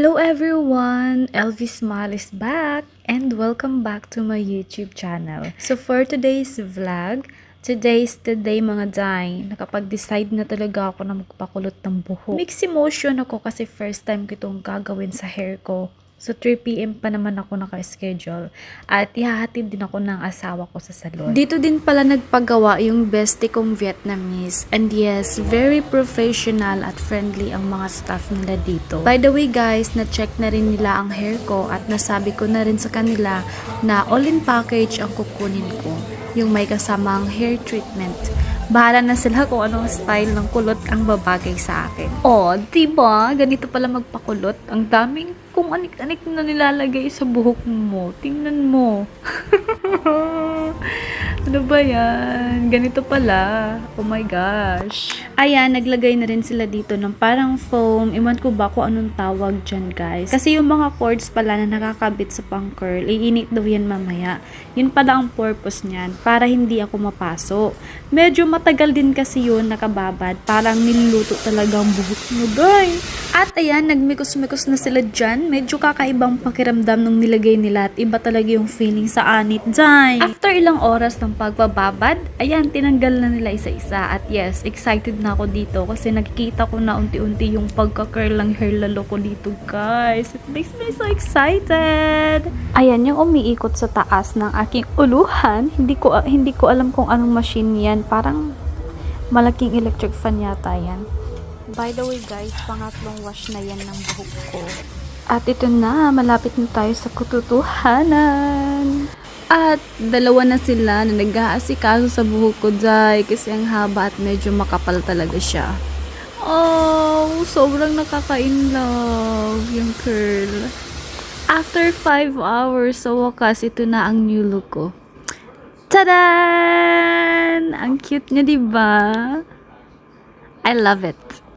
Hello everyone! LV Smile is back and welcome back to my YouTube channel. So for today's vlog, today is the day mga day. Nakapag-decide na talaga ako na magpakulot ng buhok. Mixed emotion ako kasi first time ko itong gagawin sa hair ko. So 3 PM pa naman ako naka-schedule at ihahatid din ako ng asawa ko sa salon. Dito din pala nagpagawa yung bestie kong Vietnamese, and yes, very professional at friendly ang mga staff nila dito. By the way guys, na-check na rin nila ang hair ko at nasabi ko na rin sa kanila na all-in package ang kukunin ko, yung may kasamang hair treatment. Bahala na sila kung anong style ng kulot ang babagay sa akin. Oh, diba? Ganito pala magpakulot. Ang daming kung anik-anik na nilalagay sa buhok mo. Tingnan mo. Ano ba yan? Ganito pala. Oh my gosh. Ayan, naglagay na rin sila dito ng parang foam. Iwan ko ba kung anong tawag dyan, guys. Kasi yung mga cords pala na nakakabit sa pang curl, iinit daw yan mamaya. Yun pala ang purpose niyan, para hindi ako mapaso. Medyo matagal din kasi yun nakababad. Parang niluluto talaga ang buhok mo, guys. At ayan, nagmikos-mikos na sila dyan. Medyo kakaibang pakiramdam nung nilagay nila at iba talaga yung feeling sa anit dyan. After ilang oras ng pagbababad, ayan, tinanggal na nila isa-isa. At yes, excited na ako dito kasi nakikita ko na unti-unti yung pagka-curl ng hair lalo ko dito, guys. It makes me so excited. Ayan, yung umiikot sa taas ng aking uluhan. Hindi ko alam kung anong machine yan. Parang malaking electric fan yata yan. By the way guys, pangatlong wash na yan ng buhok ko. At ito na, malapit na tayo sa kututuhanan. At dalawa na sila na nag-aasikaso sa buhok ko dahil kasi ang haba at medyo makapal talaga siya. Oh, sobrang nakaka-inlove yung curl. After 5 hours, sa wakas, ito na ang new look ko. Tadan! Ang cute niya, diba? I love it.